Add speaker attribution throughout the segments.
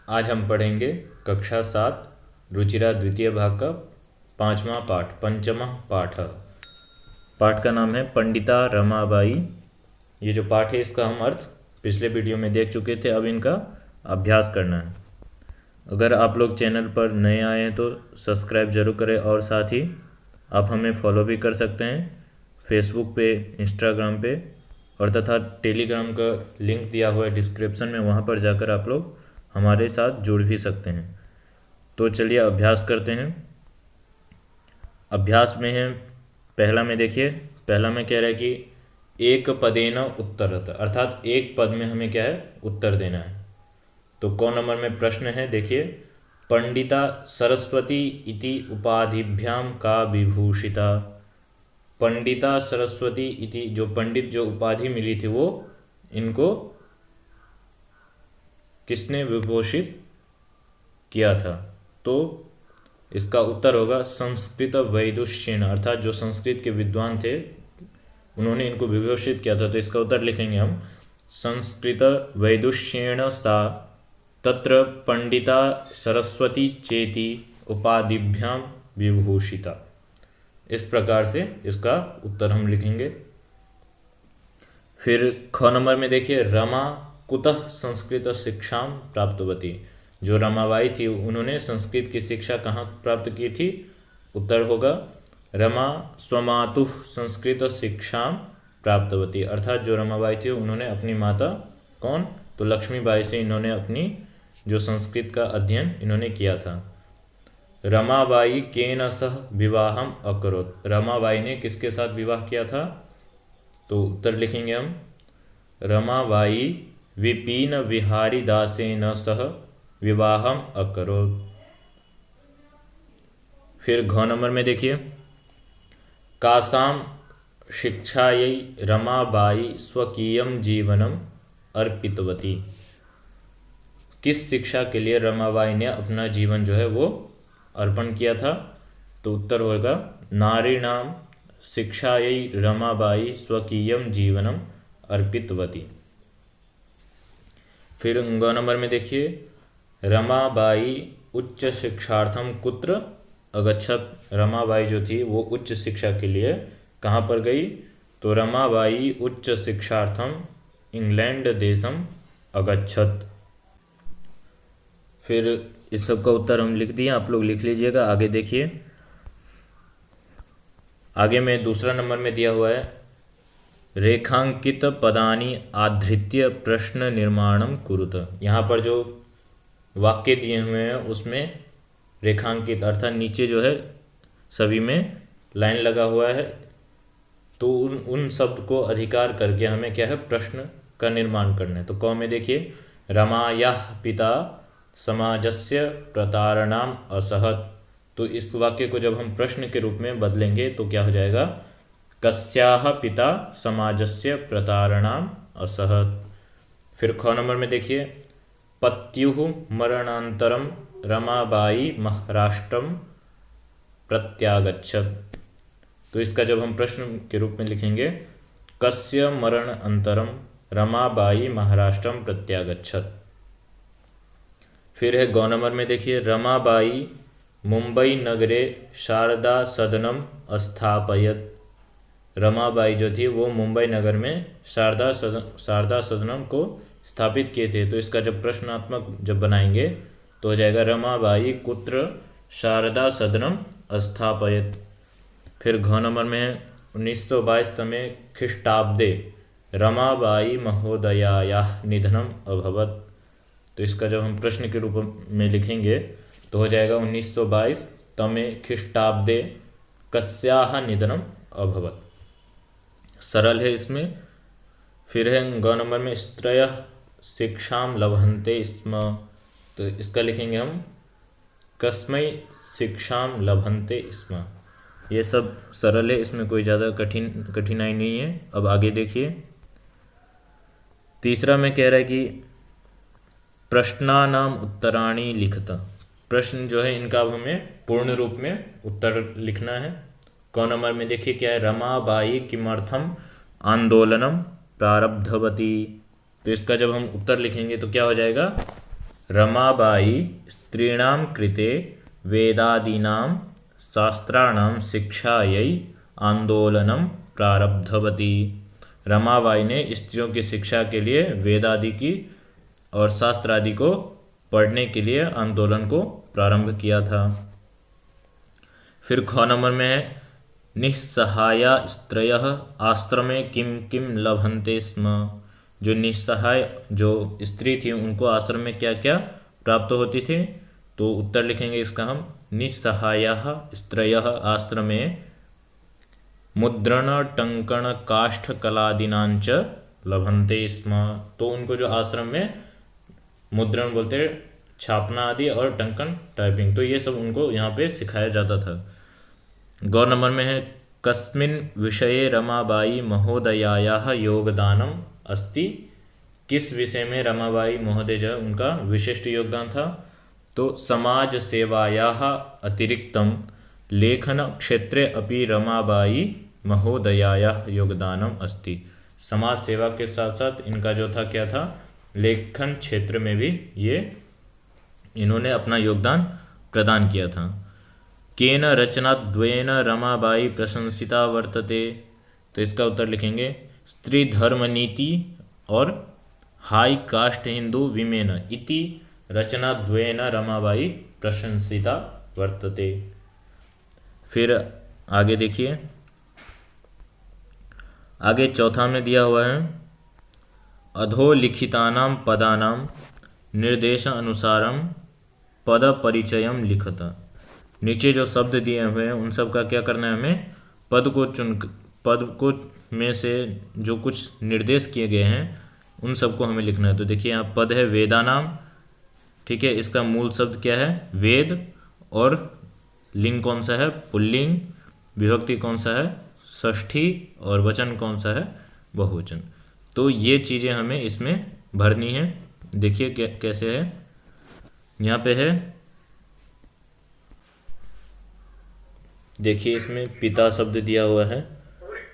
Speaker 1: आज हम पढ़ेंगे कक्षा 7 रुचिरा द्वितीय भाग का 5वां पाठ पंचमः पाठ। पाठ का नाम है पंडिता रमाबाई। ये जो पाठ है इसका हम अर्थ पिछले वीडियो में देख चुके थे, अब इनका अभ्यास करना है। अगर आप लोग चैनल पर नए आए हैं तो सब्सक्राइब जरूर करें और साथ ही आप हमें फॉलो भी कर सकते हैं फेसबुक पे, इंस्टाग्राम पे और तथा टेलीग्राम का लिंक दिया हुआ है डिस्क्रिप्शन में, वहाँ पर जाकर आप लोग हमारे साथ जुड़ भी सकते हैं। तो चलिए अभ्यास करते हैं। अभ्यास में है पहला में, देखिए पहला में कह रहा है कि एक पदेन उत्तरत, अर्थात एक पद में हमें क्या है उत्तर देना है। तो कौन नंबर में प्रश्न है, देखिए पंडिता सरस्वती इति उपाधिभ्याम का विभूषिता। पंडिता सरस्वती इति, जो पंडित जो उपाधि मिली थी वो इनको किसने विभूषित किया था। तो इसका उत्तर होगा संस्कृत वैदुष्येन, अर्थात जो संस्कृत के विद्वान थे उन्होंने इनको विभूषित किया था। तो इसका उत्तर लिखेंगे हम संस्कृत वैदुष्येन सा तत्र पंडिता सरस्वती चेति उपाधिभ्याम विभूषिता। इस प्रकार से इसका उत्तर हम लिखेंगे। फिर ख नंबर में देखिए रमा कुतः संस्कृत शिक्षा प्राप्तवती। जो रमाबाई थी उन्होंने संस्कृत की शिक्षा कहाँ प्राप्त की थी, उत्तर होगा रमा स्वमातुः संस्कृत शिक्षा प्राप्तवती, अर्थात जो रमाबाई थी उन्होंने अपनी माता कौन, तो लक्ष्मीबाई से इन्होंने अपनी जो संस्कृत का अध्ययन इन्होंने किया था। रमाबाई केन सह विवाहम अकरोत्, रमाबाई ने किसके साथ विवाह किया था, तो उत्तर लिखेंगे हम रमाबाई विपिन विहारी दासेन सह विवाहम अकरोत्। फिर घ नंबर में देखिए कासाम शिक्षायै रमाबाई स्वकीयम जीवनम अर्पितवती। किस शिक्षा के लिए रमाबाई ने अपना जीवन जो है वो अर्पण किया था, तो उत्तर होगा नारीणाम शिक्षायै रमाबाई स्वकीयम जीवनम अर्पितवती। फिर ग नंबर में देखिए रमाबाई उच्च शिक्षार्थम कुत्र अगच्छत। रमाबाई जो थी वो उच्च शिक्षा के लिए कहाँ पर गई, तो रमाबाई उच्च शिक्षार्थम इंग्लैंड देशम अगच्छत। फिर इस सब का उत्तर हम लिख दिए, आप लोग लिख लीजिएगा। आगे देखिए, आगे में दूसरा नंबर में दिया हुआ है रेखांकित पदानि आधृत्य प्रश्न निर्माणम कुरुत। यहाँ पर जो वाक्य दिए हुए हैं उसमें रेखांकित अर्थात नीचे जो है सभी में लाइन लगा हुआ है, तो उन शब्द को अधिकार करके हमें क्या है प्रश्न का निर्माण करना है। तो क में देखिए रमायाः पिता समाजस्य प्रतारणाम असहत। तो इस वाक्य को जब हम प्रश्न के रूप में बदलेंगे तो क्या हो जाएगा कस्याः पिता समाजस्य प्रतारणाम असहत। फिर ख नंबर में देखिए पत्युः मरणानन्तरम रमाबाई महाराष्ट्रम प्रत्यागच्छत। तो इसका जब हम प्रश्न के रूप में लिखेंगे कस्य मरण अंतरम रमाबाई महाराष्ट्रम प्रत्यागच्छत। फिर है गौ नंबर में देखिए रमाबाई मुंबई नगरे शारदा सदनम स्थापयत। रमाबाई जो थी वो मुंबई नगर में शारदा सदनम को स्थापित किए थे। तो इसका जब प्रश्नात्मक जब बनाएंगे तो हो जाएगा रमाबाई कुत्र शारदा सदनम स्थापयत। फिर घ नंबर में है 1922 तमे ख्रीष्टाब्दे रमाबाई महोदयायाः निधनम अभवत। तो इसका जब हम प्रश्न के रूप में लिखेंगे तो हो जाएगा 1922 तमे ख्रीष्टाब्दे कस्याः निधनम अभवत। सरल है इसमें। फिर है ग नंबर में स्त्रयः शिक्षाम लभन्ते स्म। तो इसका लिखेंगे हम कस्मै शिक्षाम लभन्ते स्म। ये सब सरल है, इसमें कोई ज़्यादा कठिनाई नहीं है। अब आगे देखिए तीसरा में कह रहा है कि प्रश्नानाम उत्तराणि लिखत। प्रश्न जो है इनका अब हमें पूर्ण रूप में उत्तर लिखना है। क नंबर में देखिए क्या है रमाबाई किमर्थम आंदोलनम प्रारब्धवती। तो इसका जब हम उत्तर लिखेंगे तो क्या हो जाएगा रमाबाई स्त्रीणां कृते वेदादीनां शास्त्राणां शिक्षायै आंदोलनं प्रारब्धवती। रमाबाई ने स्त्रियों की शिक्षा के लिए वेद आदि की और शास्त्र आदि को पढ़ने के लिए आंदोलन को प्रारंभ किया था। फिर ख नंबर में है निस्सहाया स्त्रयः आश्रमे किम किम लभन्ते स्म। जो निस्सहाय जो स्त्री थी उनको आश्रम में क्या क्या प्राप्त होती थी, तो उत्तर लिखेंगे इसका हम निस्सहायाः स्त्रयः आश्रमे मुद्रण टंकण काष्ठ कलादीनांच लभन्ते स्म। तो उनको जो आश्रम में मुद्रण बोलते हैं छापना आदि और टंकन टाइपिंग, तो ये सब उनको यहाँ पे सिखाया जाता था। गौ नंबर में है कस्मिन् विषये रमाबाई महोदयायाः योगदानम अस्ति। किस विषय में रमाबाई महोदय जो है उनका विशिष्ट योगदान था, तो समाज सेवायाः अतिरिक्तम लेखन क्षेत्रे अपि रमाबाई महोदयायाः योगदानम अस्ति। समाज सेवा के साथ साथ इनका जो था क्या था, लेखन क्षेत्र में भी ये इन्होंने अपना योगदान प्रदान किया था। केन रचनाद्वयेन रमाबाई प्रशंसिता वर्तते। तो इसका उत्तर लिखेंगे स्त्री धर्म नीति और हाई कास्ट हिंदू विमेन इति रचनाद्वयेन रमाबाई प्रशंसिता वर्तते। फिर आगे देखिए, आगे चौथा में दिया हुआ है अधोलिखितानां पदानां निर्देश अनुसारम पद परिचयम लिखत। नीचे जो शब्द दिए हुए हैं उन सब का क्या करना है, हमें पद को में से जो कुछ निर्देश किए गए हैं उन सबको हमें लिखना है। तो देखिए यहाँ पद है वेदानाम, ठीक है, इसका मूल शब्द क्या है वेद, और लिंग कौन सा है पुल्लिंग, विभक्ति कौन सा है षष्ठी, और वचन कौन सा है बहुवचन। तो ये चीज़ें हमें इसमें भरनी है। देखिए कैसे है, यहाँ पे है, देखिए इसमें पिता शब्द दिया हुआ है,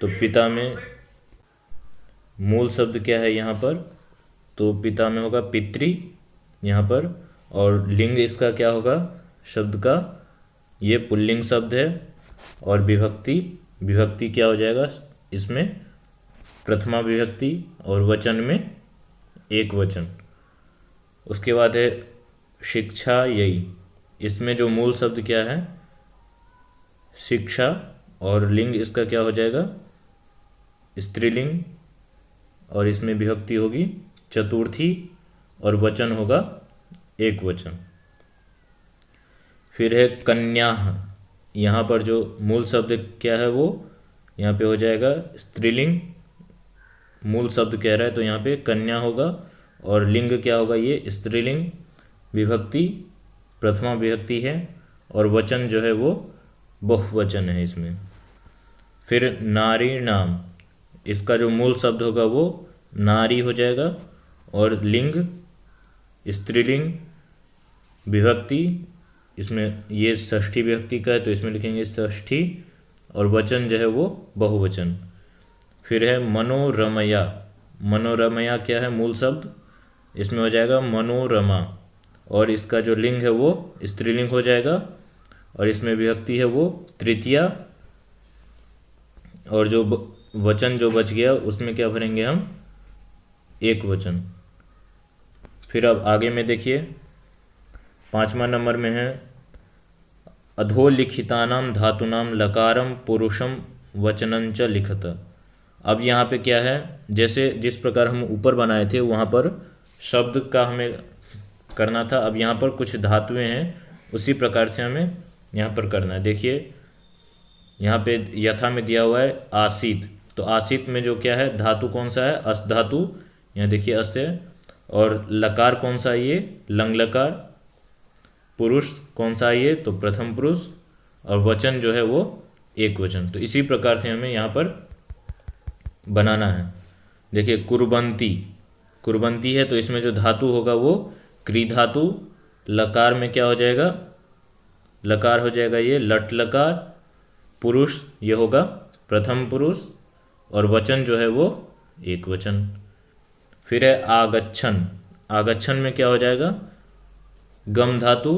Speaker 1: तो पिता में मूल शब्द क्या है यहाँ पर, तो पिता में होगा पितृ यहाँ पर, और लिंग इसका क्या होगा शब्द का, ये पुल्लिंग शब्द है, और विभक्ति क्या हो जाएगा इसमें प्रथमा विभक्ति, और वचन में एक वचन। उसके बाद है शिक्षा यही, इसमें जो मूल शब्द क्या है शिक्षा, और लिंग इसका क्या हो जाएगा स्त्रीलिंग, और इसमें विभक्ति होगी चतुर्थी, और वचन होगा एक वचन। फिर है कन्या, यहाँ पर जो मूल शब्द क्या है वो यहाँ पे हो जाएगा स्त्रीलिंग, मूल शब्द कह रहा है तो यहाँ पे कन्या होगा, और लिंग क्या होगा ये स्त्रीलिंग, विभक्ति प्रथमा विभक्ति है, और वचन जो है वो बहुवचन है इसमें। फिर नारी नाम, इसका जो मूल शब्द होगा वो नारी हो जाएगा, और लिंग स्त्रीलिंग, विभक्ति इसमें ये षष्ठी विभक्ति का है तो इसमें लिखेंगे षष्ठी, और वचन जो है वो बहुवचन। फिर है मनोरमया, मनोरमया क्या है मूल शब्द, इसमें हो जाएगा मनोरमा, और इसका जो लिंग है वो स्त्रीलिंग हो जाएगा, और इसमें विभक्ति है वो तृतीया, और जो वचन जो बच गया उसमें क्या भरेंगे हम एक वचन। फिर अब आगे में देखिए 5वां नंबर में है अधोलिखितानां धातूनां लकारम पुरुषम वचनंच लिखत। अब यहाँ पे क्या है, जैसे जिस प्रकार हम ऊपर बनाए थे वहाँ पर शब्द का हमें करना था, अब यहाँ पर कुछ धातुएं हैं उसी प्रकार से हमें यहाँ पर करना है। देखिए यहाँ पे यथा में दिया हुआ है आसीत, तो आसीत में जो क्या है धातु कौन सा है अस धातु, यहाँ देखिए अस है, और लकार कौन सा है ये लंग लकार, पुरुष कौन सा है ये तो प्रथम पुरुष, और वचन जो है वो एक वचन। तो इसी प्रकार से हमें यहाँ पर बनाना है। देखिए कुर्बंती, कुर्बंती है तो इसमें जो धातु होगा वो क्री धातु, लकार में क्या हो जाएगा लकार हो जाएगा ये लट लकार, पुरुष ये होगा प्रथम पुरुष, और वचन जो है वो एक वचन। फिर है आगच्छन, आगच्छन में क्या हो जाएगा गम धातु,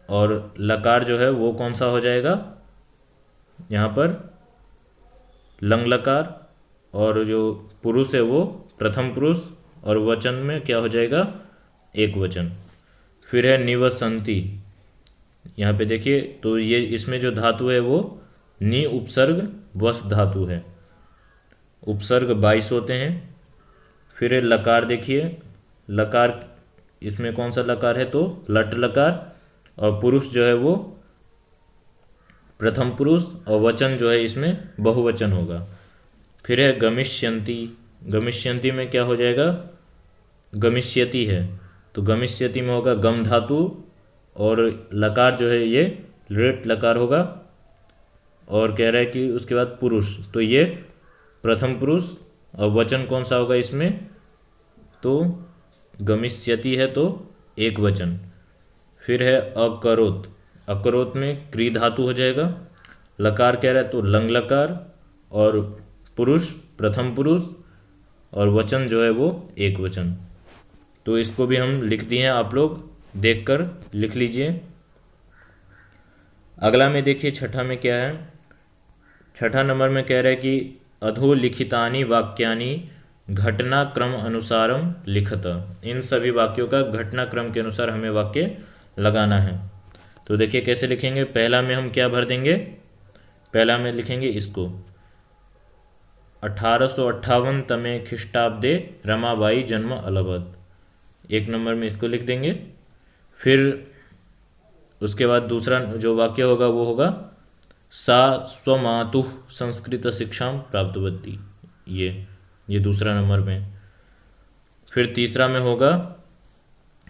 Speaker 1: और लकार जो है वो कौन सा हो जाएगा यहाँ पर, लंग लकार, और जो पुरुष है वो प्रथम पुरुष, और वचन में क्या हो जाएगा, एक वचन। फिर है निवसंती, यहाँ पे देखिए तो ये इसमें जो धातु है वो नि उपसर्ग वस धातु है, उपसर्ग 22 होते हैं। फिर है लकार, देखिए लकार इसमें कौन सा लकार है, तो लट लकार, और पुरुष जो है वो प्रथम पुरुष, और वचन जो है इसमें बहुवचन होगा। फिर है गमिष्यन्ति, गमिष्यन्ति में क्या हो जाएगा, गमिष्यति है, तो गमिष्यति में होगा गम धातु, और लकार जो है ये लृट लकार होगा, और कह रहा है कि उसके बाद पुरुष, तो ये प्रथम पुरुष, और वचन कौन सा होगा इसमें, तो गमिष्यति है तो एक वचन। फिर है अकरोत, अकरोत में क्री धातु हो जाएगा, लकार कह रहा है तो लंग लकार, और पुरुष प्रथम पुरुष, और वचन जो है वो एक वचन। तो इसको भी हम लिख दिए हैं, आप लोग देखकर लिख लीजिए। अगला में देखिए छठा में क्या है, छठा नंबर में कह रहा है कि अधोलिखितानि वाक्यानि घटनाक्रम अनुसारम लिखत, इन सभी वाक्यों का घटनाक्रम के अनुसार हमें वाक्य लगाना है। तो देखिए कैसे लिखेंगे, पहला में हम क्या भर देंगे, पहला में लिखेंगे इसको 1858 तमे ख्रीष्टाब्दे रमाबाई जन्म अलभत, एक नंबर में इसको लिख देंगे। फिर उसके बाद दूसरा जो वाक्य होगा वो होगा सा स्वमातुः संस्कृत शिक्षा प्राप्तवती, ये दूसरा नंबर में। फिर तीसरा में होगा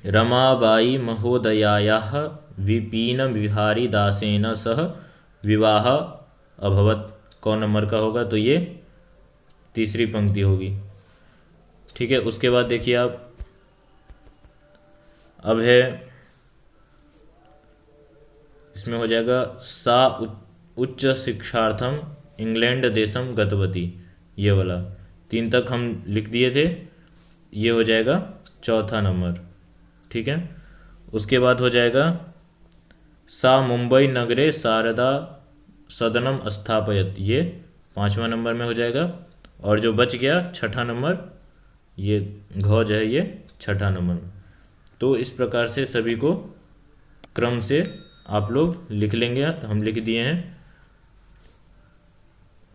Speaker 1: रमाबाई महोदयायाः विपिन विहारी दासेन सह विवाह अभवत, कौन नंबर का होगा, तो ये तीसरी पंक्ति होगी। ठीक है, उसके बाद देखिए आप, अब है इसमें हो जाएगा सा उच्च शिक्षार्थम इंग्लैंड देशम गतवती, ये वाला 3 तक हम लिख दिए थे, ये हो जाएगा चौथा नंबर। ठीक है, उसके बाद हो जाएगा सा मुंबई नगरे शारदा सदनम स्थापयत, ये 5वां नंबर में हो जाएगा। और जो बच गया छठा नंबर, ये घोज है, ये छठा नंबर में। तो इस प्रकार से सभी को क्रम से आप लोग लिख लेंगे, हम लिख दिए हैं।